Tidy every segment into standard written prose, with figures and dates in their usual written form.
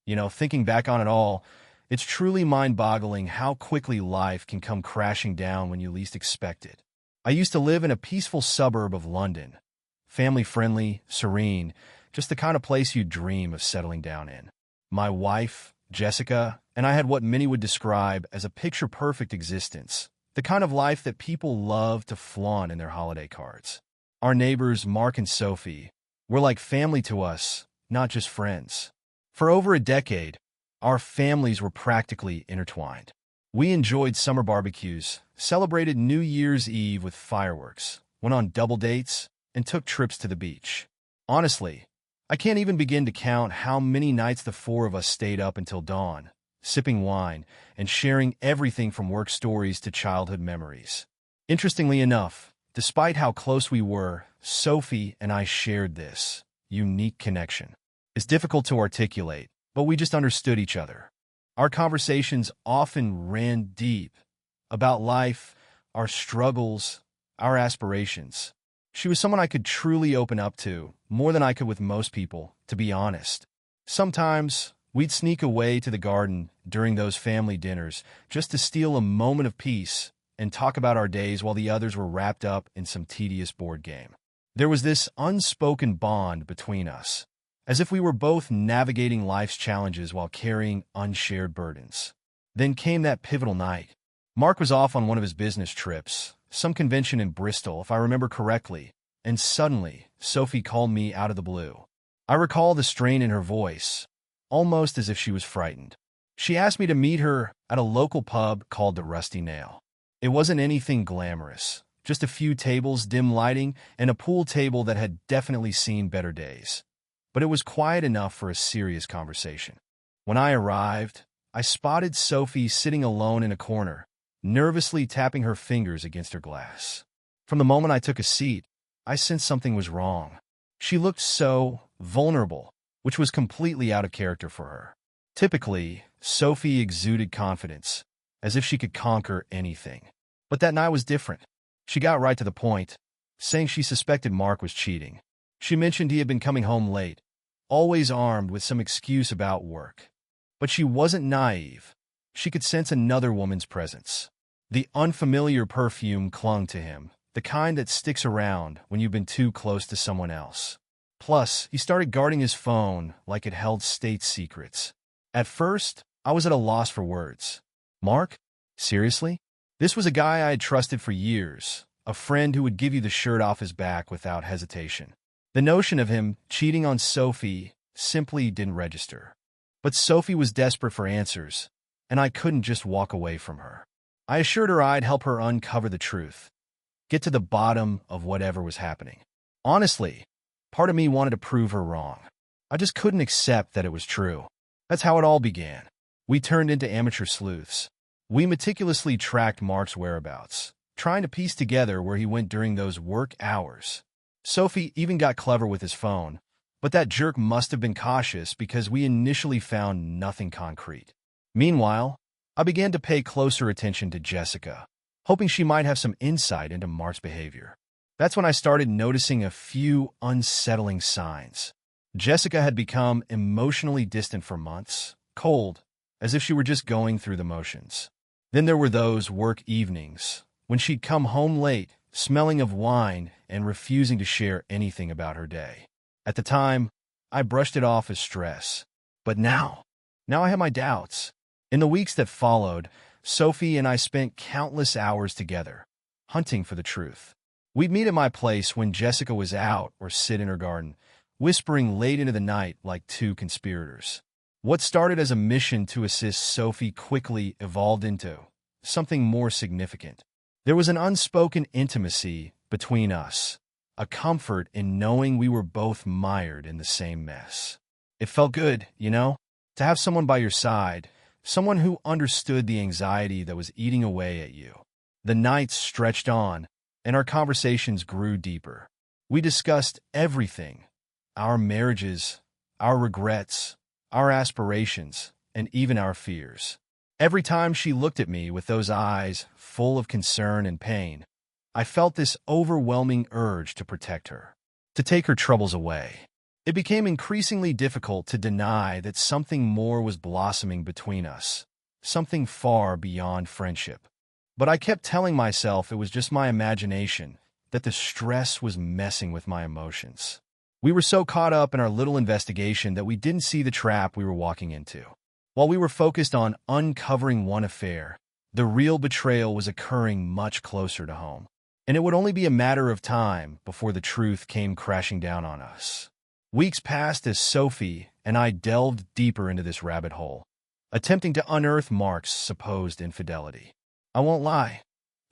Thinking back on it all, it's truly mind-boggling how quickly life can come crashing down when you least expect it. I used to live in a peaceful suburb of London. Family-friendly, serene, just the kind of place you'd dream of settling down in. My wife, Jessica, and I had what many would describe as a picture-perfect existence, the kind of life that people love to flaunt in their holiday cards. Our neighbors, Mark and Sophie, were like family to us, not just friends. For over a decade, our families were practically intertwined. We enjoyed summer barbecues, celebrated New Year's Eve with fireworks, went on double dates, and took trips to the beach. Honestly, I can't even begin to count how many nights the four of us stayed up until dawn, sipping wine and sharing everything from work stories to childhood memories. Interestingly enough, despite how close we were, Sophie and I shared this unique connection. It's difficult to articulate, but we just understood each other. Our conversations often ran deep about life, our struggles, our aspirations. She was someone I could truly open up to, more than I could with most people, to be honest. Sometimes, we'd sneak away to the garden during those family dinners just to steal a moment of peace and talk about our days while the others were wrapped up in some tedious board game. There was this unspoken bond between us, as if we were both navigating life's challenges while carrying unshared burdens. Then came that pivotal night. Mark was off on one of his business trips, some convention in Bristol, if I remember correctly, and suddenly, Sophie called me out of the blue. I recall the strain in her voice, almost as if she was frightened. She asked me to meet her at a local pub called the Rusty Nail. It wasn't anything glamorous, just a few tables, dim lighting, and a pool table that had definitely seen better days. But it was quiet enough for a serious conversation. When I arrived, I spotted Sophie sitting alone in a corner, nervously tapping her fingers against her glass. From the moment I took a seat, I sensed something was wrong. She looked so vulnerable, which was completely out of character for her. Typically, Sophie exuded confidence, as if she could conquer anything. But that night was different. She got right to the point, saying she suspected Mark was cheating. She mentioned he had been coming home late, always armed with some excuse about work. But she wasn't naive. She could sense another woman's presence. The unfamiliar perfume clung to him, the kind that sticks around when you've been too close to someone else. Plus, he started guarding his phone like it held state secrets. At first, I was at a loss for words. Mark? Seriously? This was a guy I had trusted for years, a friend who would give you the shirt off his back without hesitation. The notion of him cheating on Sophie simply didn't register. But Sophie was desperate for answers, and I couldn't just walk away from her. I assured her I'd help her uncover the truth, get to the bottom of whatever was happening. Honestly, part of me wanted to prove her wrong. I just couldn't accept that it was true. That's how it all began. We turned into amateur sleuths. We meticulously tracked Mark's whereabouts, trying to piece together where he went during those work hours. Sophie even got clever with his phone, but that jerk must have been cautious because we initially found nothing concrete. Meanwhile, I began to pay closer attention to Jessica, hoping she might have some insight into Mark's behavior. That's when I started noticing a few unsettling signs. Jessica had become emotionally distant for months, cold, as if she were just going through the motions. Then there were those work evenings, when she'd come home late, smelling of wine and refusing to share anything about her day. At the time, I brushed it off as stress. But now I had my doubts. In the weeks that followed, Sophie and I spent countless hours together, hunting for the truth. We'd meet at my place when Jessica was out or sit in her garden, whispering late into the night like two conspirators. What started as a mission to assist Sophie quickly evolved into something more significant. There was an unspoken intimacy between us, a comfort in knowing we were both mired in the same mess. It felt good, to have someone by your side, someone who understood the anxiety that was eating away at you. The nights stretched on, and our conversations grew deeper. We discussed everything: our marriages, our regrets, our aspirations, and even our fears. Every time she looked at me with those eyes full of concern and pain, I felt this overwhelming urge to protect her, to take her troubles away. It became increasingly difficult to deny that something more was blossoming between us, something far beyond friendship. But I kept telling myself it was just my imagination, that the stress was messing with my emotions. We were so caught up in our little investigation that we didn't see the trap we were walking into. While we were focused on uncovering one affair, the real betrayal was occurring much closer to home. And it would only be a matter of time before the truth came crashing down on us. Weeks passed as Sophie and I delved deeper into this rabbit hole, attempting to unearth Mark's supposed infidelity. I won't lie,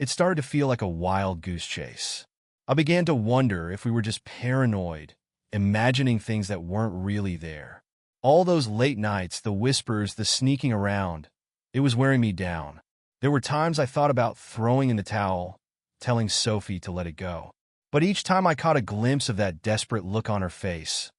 it started to feel like a wild goose chase. I began to wonder if we were just paranoid, imagining things that weren't really there. All those late nights, the whispers, the sneaking around, it was wearing me down. There were times I thought about throwing in the towel, telling Sophie to let it go. But each time I caught a glimpse of that desperate look on her face,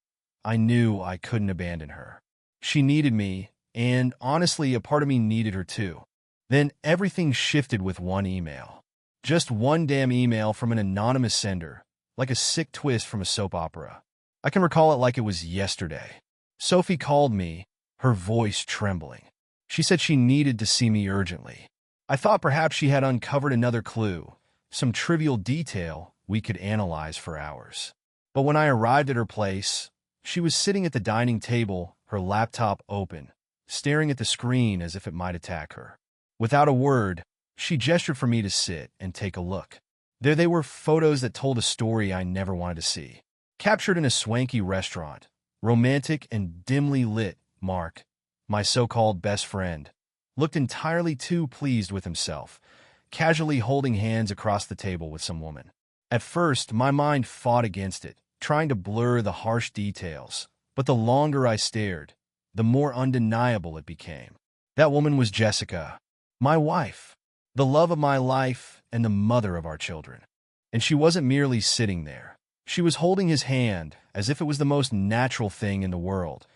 I knew I couldn't abandon her. She needed me, and honestly, a part of me needed her too. Then everything shifted with one email. Just one damn email from an anonymous sender, like a sick twist from a soap opera. I can recall it like it was yesterday. Sophie called me, her voice trembling. She said she needed to see me urgently. I thought perhaps she had uncovered another clue, some trivial detail we could analyze for hours. But when I arrived at her place, she was sitting at the dining table, her laptop open, staring at the screen as if it might attack her. Without a word, she gestured for me to sit and take a look. There they were, photos that told a story I never wanted to see. Captured in a swanky restaurant, romantic and dimly lit, Mark, my so-called best friend, looked entirely too pleased with himself, casually holding hands across the table with some woman. At first, my mind fought against it, trying to blur the harsh details, but the longer I stared, the more undeniable it became. That woman was Jessica, my wife, the love of my life and the mother of our children. And she wasn't merely sitting there. She was holding his hand as if it was the most natural thing in the world,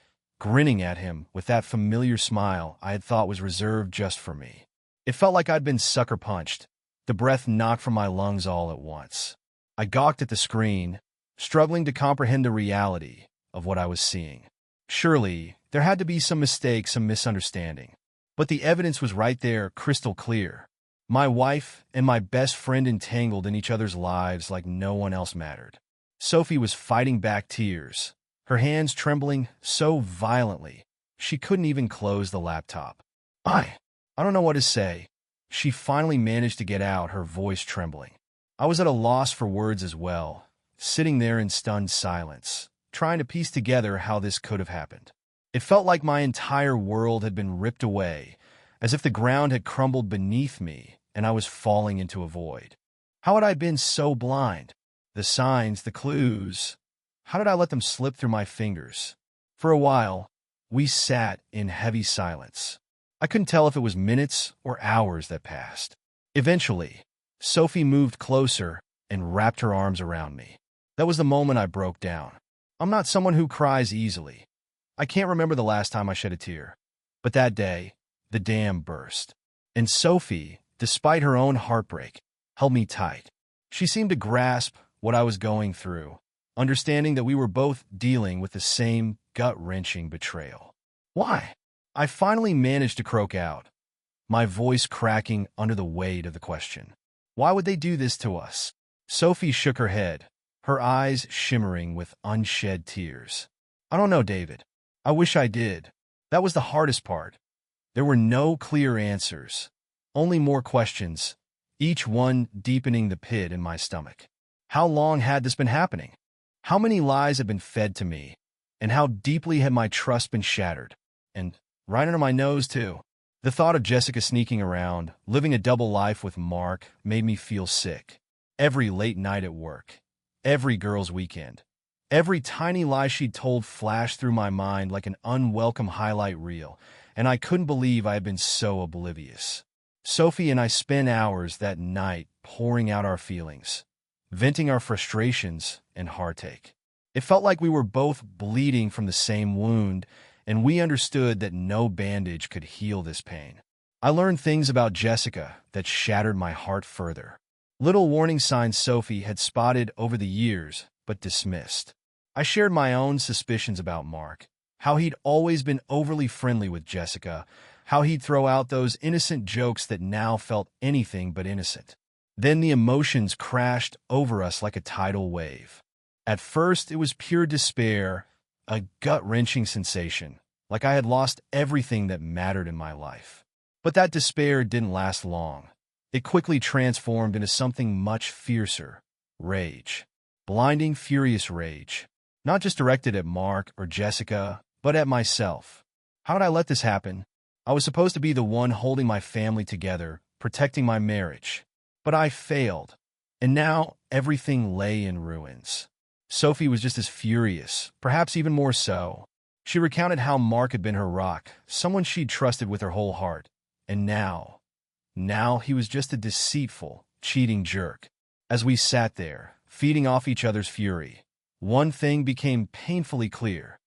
grinning at him with that familiar smile I had thought was reserved just for me. It felt like I'd been sucker punched, the breath knocked from my lungs all at once. I gawked at the screen, struggling to comprehend the reality of what I was seeing. Surely, there had to be some mistake, some misunderstanding. But the evidence was right there, crystal clear. My wife and my best friend entangled in each other's lives like no one else mattered. Sophie was fighting back tears, her hands trembling so violently she couldn't even close the laptop. I don't know what to say. She finally managed to get out, her voice trembling. I was at a loss for words as well, sitting there in stunned silence, trying to piece together how this could have happened. It felt like my entire world had been ripped away, as if the ground had crumbled beneath me and I was falling into a void. How had I been so blind? The signs, the clues, how did I let them slip through my fingers? For a while, we sat in heavy silence. I couldn't tell if it was minutes or hours that passed. Eventually, Sophie moved closer and wrapped her arms around me. That was the moment I broke down. I'm not someone who cries easily. I can't remember the last time I shed a tear. But that day, the dam burst. And Sophie, despite her own heartbreak, held me tight. She seemed to grasp what I was going through, understanding that we were both dealing with the same gut-wrenching betrayal. Why? I finally managed to croak out, my voice cracking under the weight of the question. Why would they do this to us? Sophie shook her head, her eyes shimmering with unshed tears. I don't know, David. I wish I did. That was the hardest part. There were no clear answers, only more questions, each one deepening the pit in my stomach. How long had this been happening? How many lies had been fed to me? And how deeply had my trust been shattered? And right under my nose, too. The thought of Jessica sneaking around, living a double life with Mark, made me feel sick. Every late night at work, every girl's weekend, every tiny lie she'd told flashed through my mind like an unwelcome highlight reel, and I couldn't believe I had been so oblivious. Sophie and I spent hours that night pouring out our feelings, venting our frustrations and heartache. It felt like we were both bleeding from the same wound, and we understood that no bandage could heal this pain. I learned things about Jessica that shattered my heart further. Little warning signs Sophie had spotted over the years, but dismissed. I shared my own suspicions about Mark, how he'd always been overly friendly with Jessica, how he'd throw out those innocent jokes that now felt anything but innocent. Then the emotions crashed over us like a tidal wave. At first, it was pure despair, a gut-wrenching sensation, like I had lost everything that mattered in my life. But that despair didn't last long. It quickly transformed into something much fiercer: rage. Blinding, furious rage. Not just directed at Mark or Jessica, but at myself. How did I let this happen? I was supposed to be the one holding my family together, protecting my marriage. But I failed. And now everything lay in ruins. Sophie was just as furious, perhaps even more so. She recounted how Mark had been her rock, someone she'd trusted with her whole heart. And now he was just a deceitful, cheating jerk. As we sat there, feeding off each other's fury, one thing became painfully clear.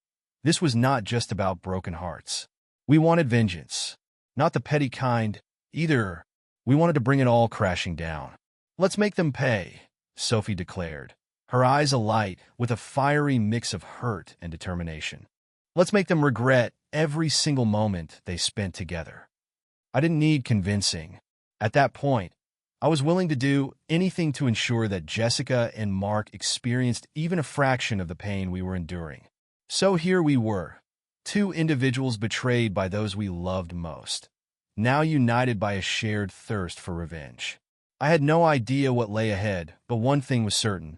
This was not just about broken hearts. We wanted vengeance. Not the petty kind, either. We wanted to bring it all crashing down. "Let's make them pay," Sophie declared, her eyes alight with a fiery mix of hurt and determination. "Let's make them regret every single moment they spent together." I didn't need convincing. At that point, I was willing to do anything to ensure that Jessica and Mark experienced even a fraction of the pain we were enduring. So here we were, two individuals betrayed by those we loved most, now united by a shared thirst for revenge. I had no idea what lay ahead, but one thing was certain: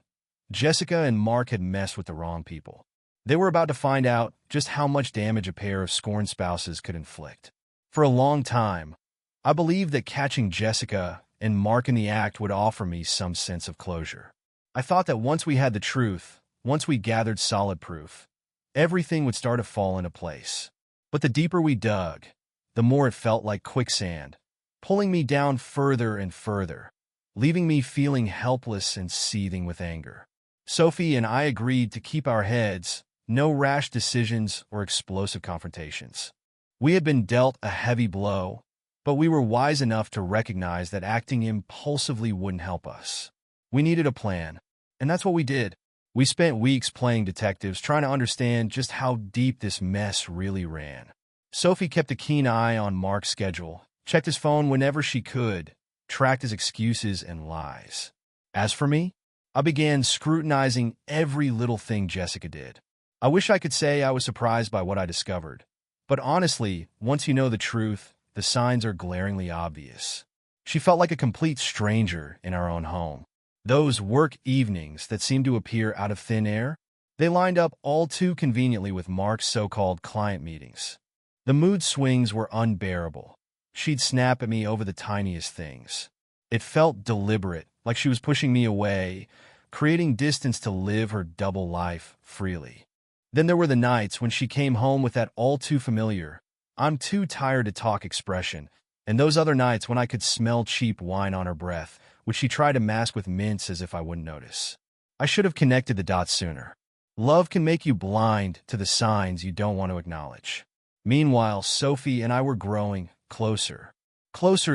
Jessica and Mark had messed with the wrong people. They were about to find out just how much damage a pair of scorned spouses could inflict. For a long time, I believed that catching Jessica and Mark in the act would offer me some sense of closure. I thought that once we had the truth, once we gathered solid proof, everything would start to fall into place. But the deeper we dug, the more it felt like quicksand, pulling me down further and further, leaving me feeling helpless and seething with anger. Sophie and I agreed to keep our heads, no rash decisions or explosive confrontations. We had been dealt a heavy blow, but we were wise enough to recognize that acting impulsively wouldn't help us. We needed a plan, and that's what we did. We spent weeks playing detectives, trying to understand just how deep this mess really ran. Sophie kept a keen eye on Mark's schedule, checked his phone whenever she could, tracked his excuses and lies. As for me, I began scrutinizing every little thing Jessica did. I wish I could say I was surprised by what I discovered. But honestly, once you know the truth, the signs are glaringly obvious. She felt like a complete stranger in our own home. Those work evenings that seemed to appear out of thin air, they lined up all too conveniently with Mark's so-called client meetings. The mood swings were unbearable. She'd snap at me over the tiniest things. It felt deliberate, like she was pushing me away, creating distance to live her double life freely. Then there were the nights when she came home with that all-too-familiar, "I'm too tired to talk" expression, and those other nights when I could smell cheap wine on her breath, which she tried to mask with mints as if I wouldn't notice. I should have connected the dots sooner. Love can make you blind to the signs you don't want to acknowledge. Meanwhile, Sophie and I were growing closer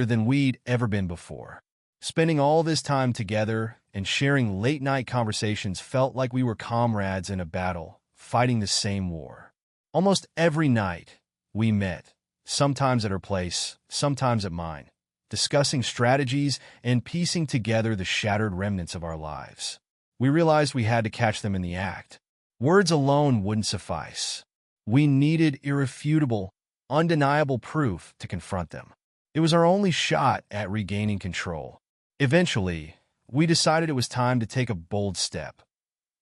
than we'd ever been before. Spending all this time together and sharing late-night conversations felt like we were comrades in a battle, fighting the same war. Almost every night, we met, sometimes at her place, sometimes at mine, discussing strategies and piecing together the shattered remnants of our lives. We realized we had to catch them in the act. Words alone wouldn't suffice. We needed irrefutable, undeniable proof to confront them. It was our only shot at regaining control. Eventually, we decided it was time to take a bold step.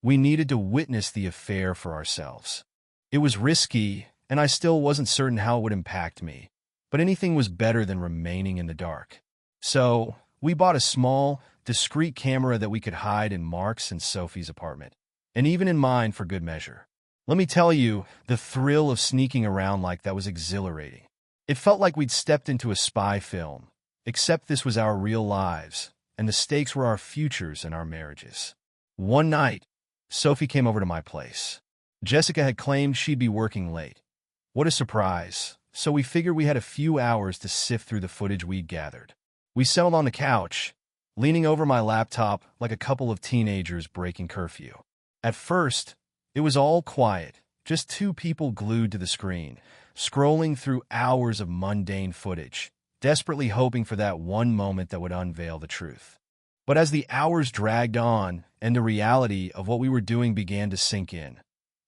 We needed to witness the affair for ourselves. It was risky, and I still wasn't certain how it would impact me, but anything was better than remaining in the dark. So, we bought a small, discreet camera that we could hide in Mark's and Sophie's apartment, and even in mine for good measure. Let me tell you, the thrill of sneaking around like that was exhilarating. It felt like we'd stepped into a spy film, except this was our real lives, and the stakes were our futures and our marriages. One night, Sophie came over to my place. Jessica had claimed she'd be working late. What a surprise. So we figured we had a few hours to sift through the footage we'd gathered. We settled on the couch, leaning over my laptop like a couple of teenagers breaking curfew. At first, It was all quiet, just two people glued to the screen, scrolling through hours of mundane footage, desperately hoping for that one moment that would unveil the truth. But as the hours dragged on and the reality of what we were doing began to sink in,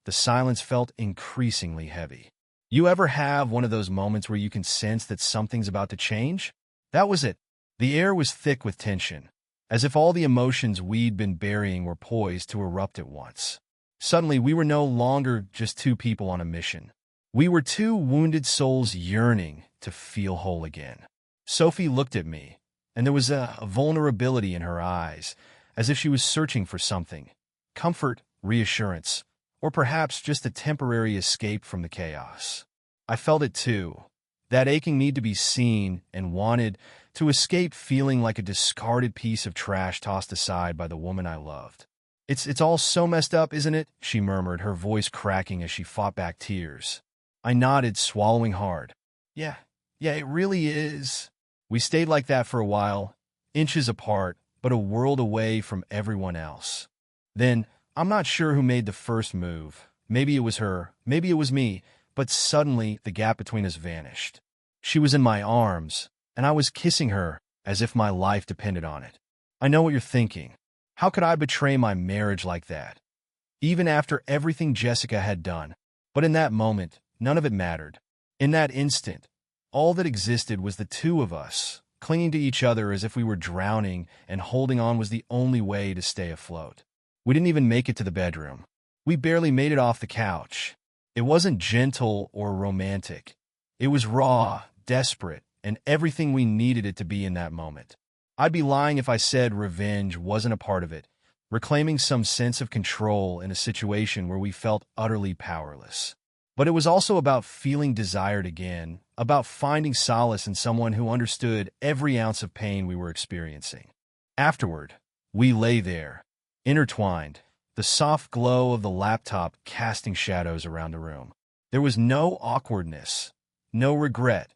the silence felt increasingly heavy. You ever have one of those moments where you can sense that something's about to change? That was it. The air was thick with tension, as if all the emotions we'd been burying were poised to erupt at once. Suddenly, we were no longer just two people on a mission. We were two wounded souls yearning to feel whole again. Sophie looked at me, and there was a vulnerability in her eyes, as if she was searching for something: comfort, reassurance, or perhaps just a temporary escape from the chaos. I felt it too, that aching need to be seen and wanted, to escape feeling like a discarded piece of trash tossed aside by the woman I loved. It's all so messed up, isn't it?" she murmured, her voice cracking as she fought back tears. I nodded, swallowing hard. Yeah, it really is." We stayed like that for a while, inches apart, but a world away from everyone else. Then, I'm not sure who made the first move. Maybe it was her, maybe it was me, but suddenly the gap between us vanished. She was in my arms, and I was kissing her as if my life depended on it. I know what you're thinking. How could I betray my marriage like that? Even after everything Jessica had done. But in that moment, none of it mattered. In that instant, all that existed was the two of us, clinging to each other as if we were drowning, and holding on was the only way to stay afloat. We didn't even make it to the bedroom. We barely made it off the couch. It wasn't gentle or romantic. It was raw, desperate, and everything we needed it to be in that moment. I'd be lying if I said revenge wasn't a part of it, reclaiming some sense of control in a situation where we felt utterly powerless. But it was also about feeling desired again, about finding solace in someone who understood every ounce of pain we were experiencing. Afterward, we lay there, intertwined, the soft glow of the laptop casting shadows around the room. There was no awkwardness, no regret,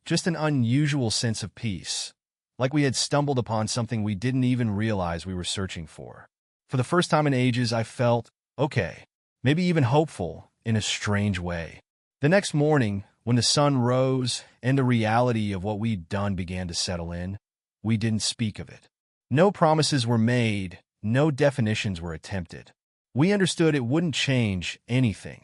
just an unusual sense of peace, like we had stumbled upon something we didn't even realize we were searching for. For the first time in ages, I felt okay, maybe even hopeful, in a strange way. The next morning, when the sun rose and the reality of what we'd done began to settle in, we didn't speak of it. No promises were made, no definitions were attempted. We understood it wouldn't change anything.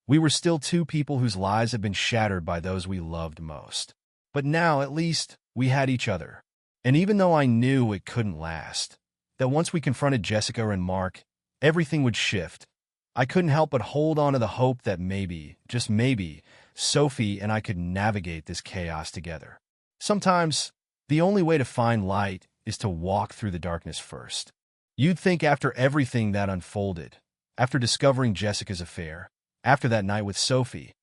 We were still two people whose lives had been shattered by those we loved most. But now, at least, we had each other. And even though I knew it couldn't last, that once we confronted Jessica and Mark, everything would shift, I couldn't help but hold on to the hope that maybe, just maybe, Sophie and I could navigate this chaos together. Sometimes, the only way to find light is to walk through the darkness first. You'd think after everything that unfolded, after discovering Jessica's affair, after that night with Sophie,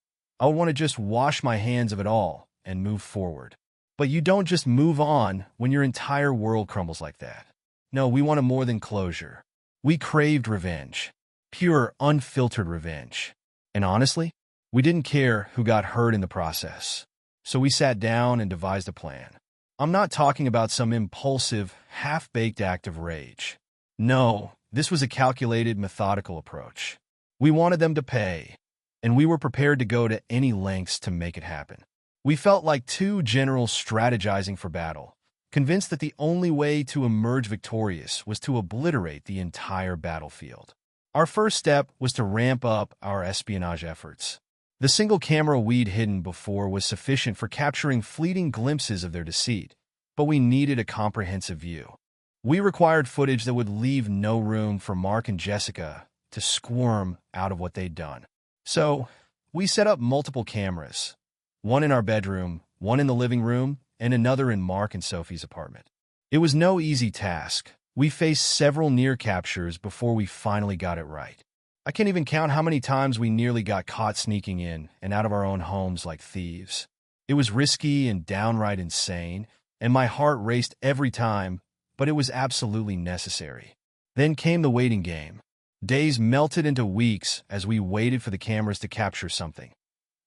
I would want to just wash my hands of it all and move forward. But you don't just move on when your entire world crumbles like that. No, we wanted more than closure. We craved revenge. Pure, unfiltered revenge. And honestly, we didn't care who got hurt in the process. So we sat down and devised a plan. I'm not talking about some impulsive, half-baked act of rage. No, this was a calculated, methodical approach. We wanted them to pay, and we were prepared to go to any lengths to make it happen. We felt like two generals strategizing for battle, convinced that the only way to emerge victorious was to obliterate the entire battlefield. Our first step was to ramp up our espionage efforts. The single camera we'd hidden before was sufficient for capturing fleeting glimpses of their deceit, but we needed a comprehensive view. We required footage that would leave no room for Mark and Jessica to squirm out of what they'd done. So, we set up multiple cameras, one in our bedroom, one in the living room, and another in Mark and Sophie's apartment. It was no easy task. We faced several near captures before we finally got it right. I can't even count how many times we nearly got caught sneaking in and out of our own homes like thieves. It was risky and downright insane, and my heart raced every time, but it was absolutely necessary. Then came the waiting game. Days melted into weeks as we waited for the cameras to capture something.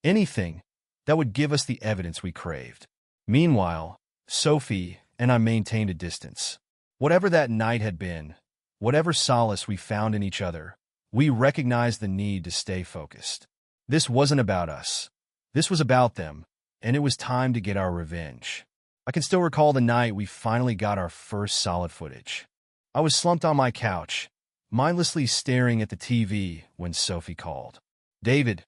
Anything that would give us the evidence we craved. Meanwhile, Sophie and I maintained a distance. Whatever that night had been, whatever solace we found in each other, we recognized the need to stay focused. This wasn't about us. This was about them, and it was time to get our revenge. I can still recall the night we finally got our first solid footage. I was slumped on my couch, mindlessly staring at the TV when Sophie called. "David,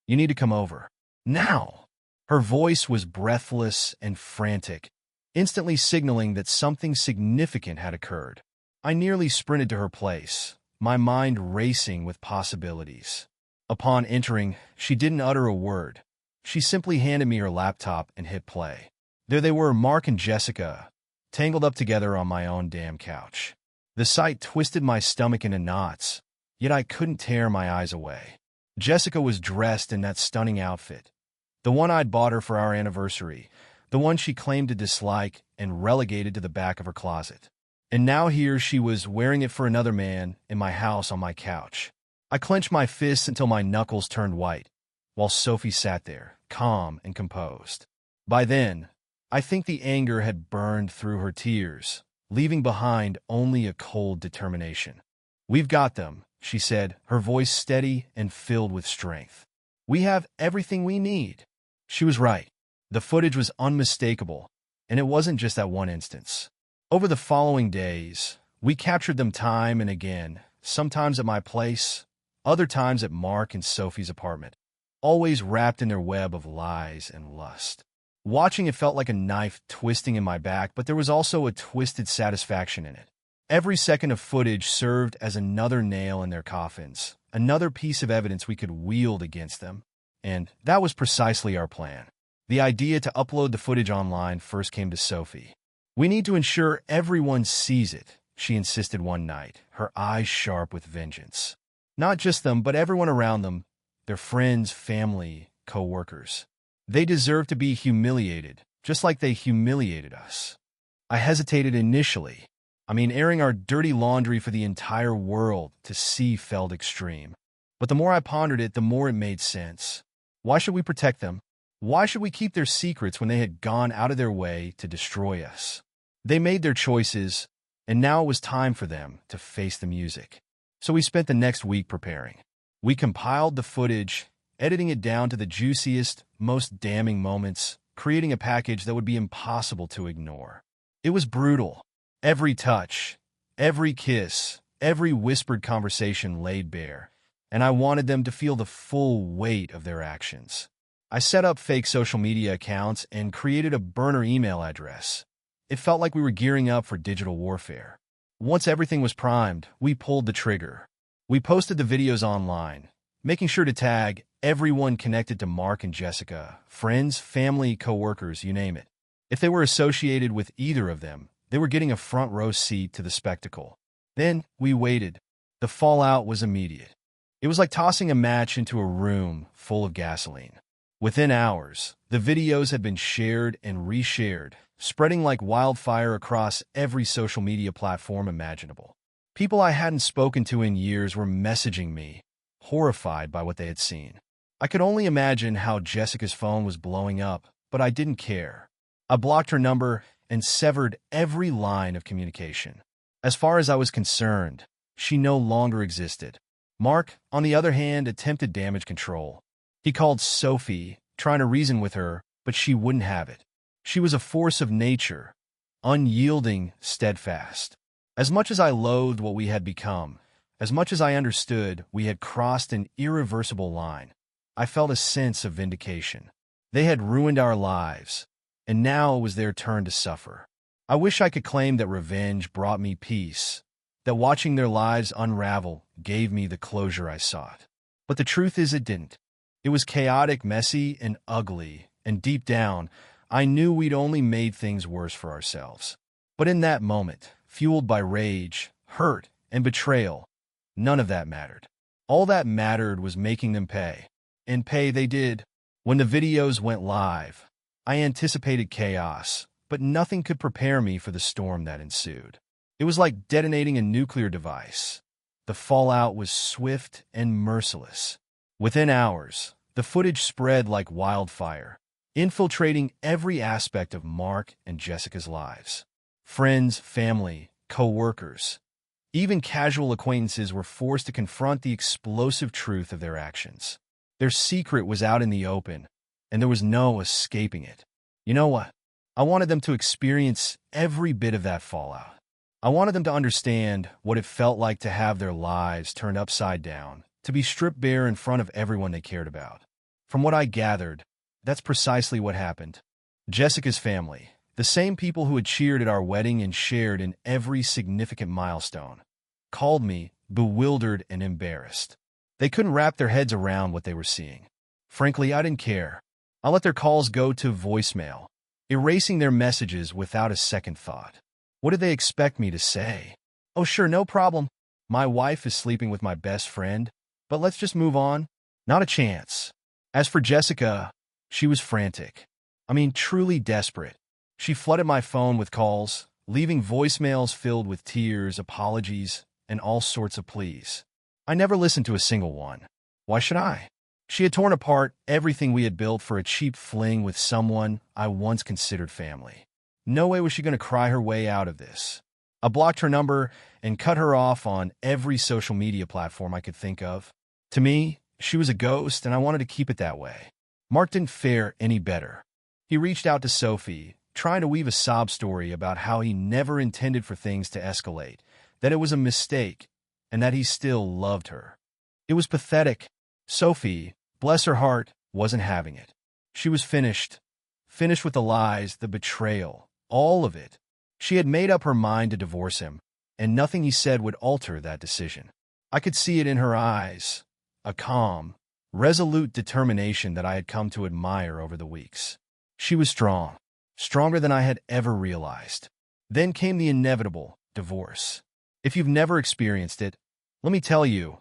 you need to come over. Now!" Her voice was breathless and frantic, instantly signaling that something significant had occurred. I nearly sprinted to her place, my mind racing with possibilities. Upon entering, she didn't utter a word. She simply handed me her laptop and hit play. There they were, Mark and Jessica, tangled up together on my own damn couch. The sight twisted my stomach into knots, yet I couldn't tear my eyes away. Jessica was dressed in that stunning outfit, the one I'd bought her for our anniversary, the one she claimed to dislike and relegated to the back of her closet. And now here she was wearing it for another man in my house on my couch. I clenched my fists until my knuckles turned white, while Sophie sat there, calm and composed. By then, I think the anger had burned through her tears, leaving behind only a cold determination. "We've got them," she said, her voice steady and filled with strength. "We have everything we need." She was right. The footage was unmistakable, and it wasn't just that one instance. Over the following days, we captured them time and again, sometimes at my place, other times at Mark and Sophie's apartment, always wrapped in their web of lies and lust. Watching it felt like a knife twisting in my back, but there was also a twisted satisfaction in it. Every second of footage served as another nail in their coffins, another piece of evidence we could wield against them. And that was precisely our plan. The idea to upload the footage online first came to Sophie. "We need to ensure everyone sees it," she insisted one night, her eyes sharp with vengeance. Not just them, but everyone around them, their friends, family, co-workers. They deserve to be humiliated, just like they humiliated us. I hesitated initially. Airing our dirty laundry for the entire world to see felt extreme. But the more I pondered it, the more it made sense. Why should we protect them? Why should we keep their secrets when they had gone out of their way to destroy us? They made their choices, and now it was time for them to face the music. So we spent the next week preparing. We compiled the footage, editing it down to the juiciest, most damning moments, creating a package that would be impossible to ignore. It was brutal. Every touch, every kiss, every whispered conversation laid bare, and I wanted them to feel the full weight of their actions. I set up fake social media accounts and created a burner email address. It felt like we were gearing up for digital warfare. Once everything was primed, we pulled the trigger. We posted the videos online, making sure to tag everyone connected to Mark and Jessica, friends, family, co-workers, you name it. If they were associated with either of them, they were getting a front row seat to the spectacle. Then we waited. The fallout was immediate. It was like tossing a match into a room full of gasoline. Within hours, the videos had been shared and reshared, spreading like wildfire across every social media platform imaginable. People I hadn't spoken to in years were messaging me, horrified by what they had seen. I could only imagine how Jessica's phone was blowing up, but I didn't care. I blocked her number and severed every line of communication. As far as I was concerned, she no longer existed. Mark, on the other hand, attempted damage control. He called Sophie, trying to reason with her, but she wouldn't have it. She was a force of nature, unyielding, steadfast. As much as I loathed what we had become, as much as I understood we had crossed an irreversible line, I felt a sense of vindication. They had ruined our lives, and now it was their turn to suffer. I wish I could claim that revenge brought me peace, that watching their lives unravel gave me the closure I sought. But the truth is it didn't. It was chaotic, messy, and ugly, and deep down, I knew we'd only made things worse for ourselves. But in that moment, fueled by rage, hurt, and betrayal, none of that mattered. All that mattered was making them pay. And pay they did. When the videos went live, I anticipated chaos, but nothing could prepare me for the storm that ensued. It was like detonating a nuclear device. The fallout was swift and merciless. Within hours, the footage spread like wildfire, infiltrating every aspect of Mark and Jessica's lives. Friends, family, co-workers. Even casual acquaintances were forced to confront the explosive truth of their actions. Their secret was out in the open, and there was no escaping it. You know what? I wanted them to experience every bit of that fallout. I wanted them to understand what it felt like to have their lives turned upside down, to be stripped bare in front of everyone they cared about. From what I gathered, that's precisely what happened. Jessica's family, the same people who had cheered at our wedding and shared in every significant milestone, called me bewildered and embarrassed. They couldn't wrap their heads around what they were seeing. Frankly, I didn't care. I let their calls go to voicemail, erasing their messages without a second thought. What did they expect me to say? Oh, sure, no problem. My wife is sleeping with my best friend, but let's just move on. Not a chance. As for Jessica, she was frantic. I mean, truly desperate. She flooded my phone with calls, leaving voicemails filled with tears, apologies, and all sorts of pleas. I never listened to a single one. Why should I? She had torn apart everything we had built for a cheap fling with someone I once considered family. No way was she going to cry her way out of this. I blocked her number and cut her off on every social media platform I could think of. To me, she was a ghost, and I wanted to keep it that way. Mark didn't fare any better. He reached out to Sophie, trying to weave a sob story about how he never intended for things to escalate, that it was a mistake, and that he still loved her. It was pathetic. Sophie, bless her heart, wasn't having it. She was finished. Finished with the lies, the betrayal, all of it. She had made up her mind to divorce him, and nothing he said would alter that decision. I could see it in her eyes, a calm, resolute determination that I had come to admire over the weeks. She was strong, stronger than I had ever realized. Then came the inevitable divorce. If you've never experienced it, let me tell you,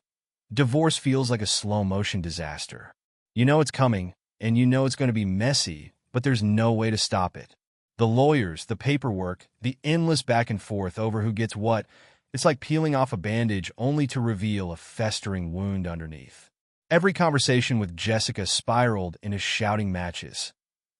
divorce feels like a slow-motion disaster. You know it's coming, and you know it's going to be messy, but there's no way to stop it. The lawyers, the paperwork, the endless back and forth over who gets what, it's like peeling off a bandage only to reveal a festering wound underneath. Every conversation with Jessica spiraled into shouting matches.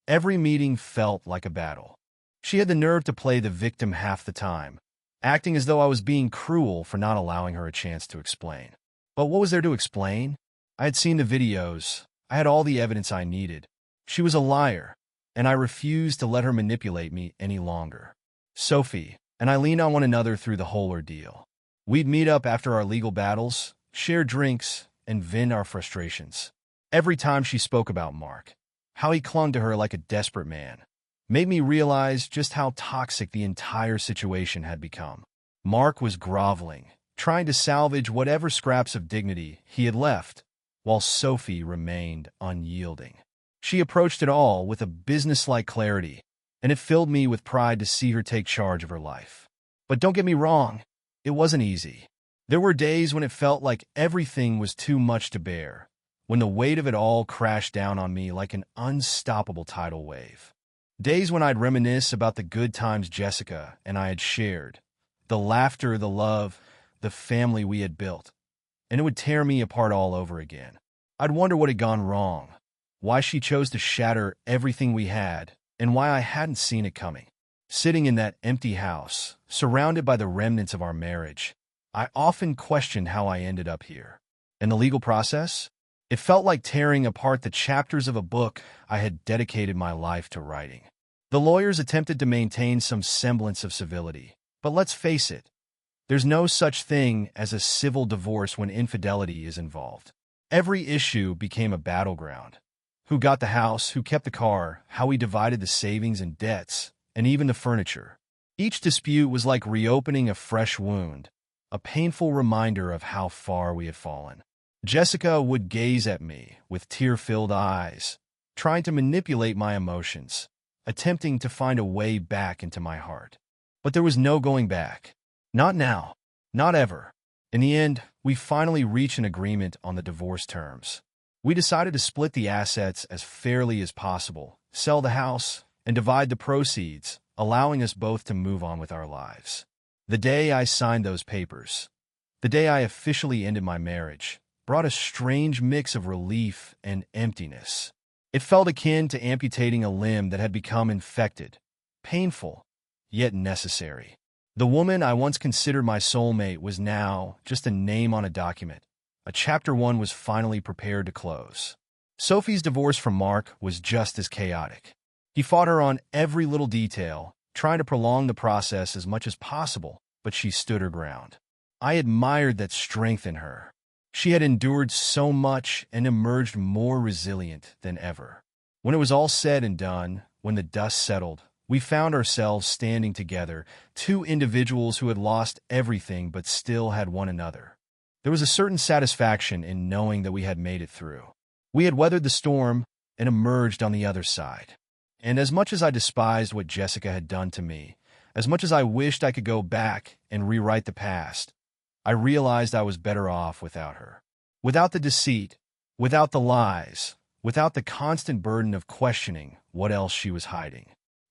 Every meeting felt like a battle. She had the nerve to play the victim half the time, acting as though I was being cruel for not allowing her a chance to explain. But what was there to explain? I had seen the videos. I had all the evidence I needed. She was a liar, and I refused to let her manipulate me any longer. Sophie and I leaned on one another through the whole ordeal. We'd meet up after our legal battles, share drinks, and vent our frustrations. Every time she spoke about Mark, how he clung to her like a desperate man, made me realize just how toxic the entire situation had become. Mark was groveling, trying to salvage whatever scraps of dignity he had left, while Sophie remained unyielding. She approached it all with a businesslike clarity, and it filled me with pride to see her take charge of her life. But don't get me wrong, it wasn't easy. There were days when it felt like everything was too much to bear, when the weight of it all crashed down on me like an unstoppable tidal wave. Days when I'd reminisce about the good times Jessica and I had shared, the laughter, the love, the family we had built, and it would tear me apart all over again. I'd wonder what had gone wrong, why she chose to shatter everything we had, and why I hadn't seen it coming. Sitting in that empty house, surrounded by the remnants of our marriage, I often questioned how I ended up here. In the legal process, it felt like tearing apart the chapters of a book I had dedicated my life to writing. The lawyers attempted to maintain some semblance of civility, but let's face it, there's no such thing as a civil divorce when infidelity is involved. Every issue became a battleground. Who got the house, who kept the car, how we divided the savings and debts, and even the furniture. Each dispute was like reopening a fresh wound, a painful reminder of how far we had fallen. Jessica would gaze at me with tear-filled eyes, trying to manipulate my emotions, attempting to find a way back into my heart. But there was no going back. Not now. Not ever. In the end, we finally reached an agreement on the divorce terms. We decided to split the assets as fairly as possible, sell the house, and divide the proceeds, allowing us both to move on with our lives. The day I signed those papers, the day I officially ended my marriage, brought a strange mix of relief and emptiness. It felt akin to amputating a limb that had become infected, painful, yet necessary. The woman I once considered my soulmate was now just a name on a document. A chapter 1 was finally prepared to close. Sophie's divorce from Mark was just as chaotic. He fought her on every little detail, trying to prolong the process as much as possible, but she stood her ground. I admired that strength in her. She had endured so much and emerged more resilient than ever. When it was all said and done, when the dust settled, we found ourselves standing together, two individuals who had lost everything but still had one another. There was a certain satisfaction in knowing that we had made it through. We had weathered the storm and emerged on the other side. And as much as I despised what Jessica had done to me, as much as I wished I could go back and rewrite the past, I realized I was better off without her. Without the deceit, without the lies, without the constant burden of questioning what else she was hiding.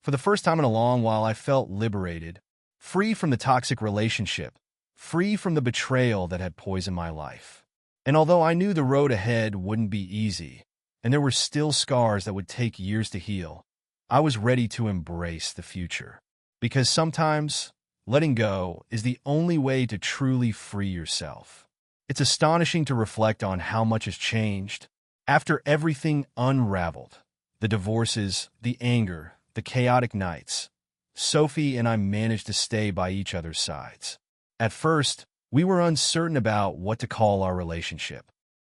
For the first time in a long while, I felt liberated, free from the toxic relationship, free from the betrayal that had poisoned my life. And although I knew the road ahead wouldn't be easy, and there were still scars that would take years to heal, I was ready to embrace the future. Because sometimes, letting go is the only way to truly free yourself. It's astonishing to reflect on how much has changed. After everything unraveled, the divorces, the anger, the chaotic nights, Sophie and I managed to stay by each other's sides. At first, we were uncertain about what to call our relationship.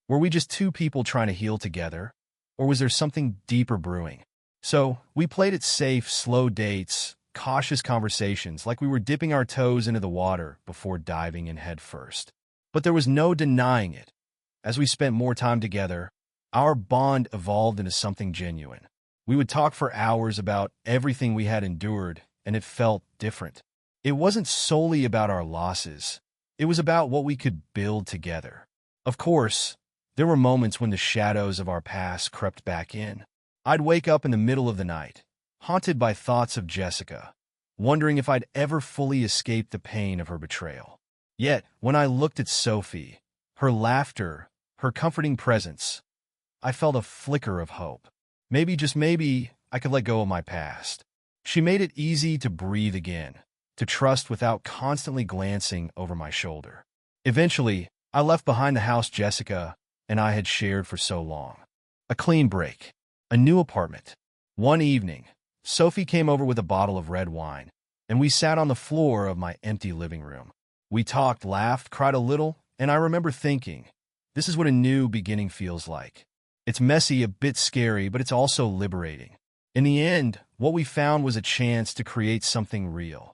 Were we just two people trying to heal together? Or was there something deeper brewing? So, we played it safe, slow dates, cautious conversations, like we were dipping our toes into the water before diving in head first. But there was no denying it. As we spent more time together, our bond evolved into something genuine. We would talk for hours about everything we had endured, and it felt different. It wasn't solely about our losses. It was about what we could build together. Of course, there were moments when the shadows of our past crept back in. I'd wake up in the middle of the night, haunted by thoughts of Jessica, wondering if I'd ever fully escape the pain of her betrayal. Yet, when I looked at Sophie, her laughter, her comforting presence, I felt a flicker of hope. Maybe, just maybe, I could let go of my past. She made it easy to breathe again, to trust without constantly glancing over my shoulder. Eventually, I left behind the house Jessica and I had shared for so long. A clean break, a new apartment. One evening, Sophie came over with a bottle of red wine, and we sat on the floor of my empty living room. We talked, laughed, cried a little, and I remember thinking, this is what a new beginning feels like. It's messy, a bit scary, but it's also liberating. In the end, what we found was a chance to create something real.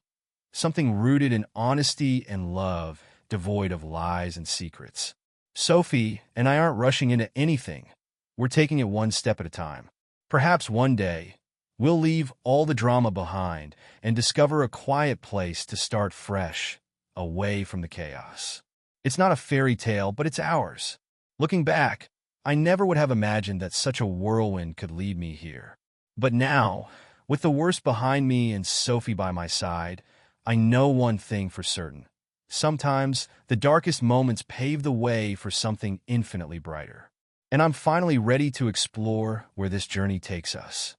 Something rooted in honesty and love, devoid of lies and secrets. Sophie and I aren't rushing into anything. We're taking it one step at a time. Perhaps one day, we'll leave all the drama behind and discover a quiet place to start fresh, away from the chaos. It's not a fairy tale, but it's ours. Looking back, I never would have imagined that such a whirlwind could lead me here. But now, with the worst behind me and Sophie by my side, I know one thing for certain. Sometimes, the darkest moments pave the way for something infinitely brighter. And I'm finally ready to explore where this journey takes us.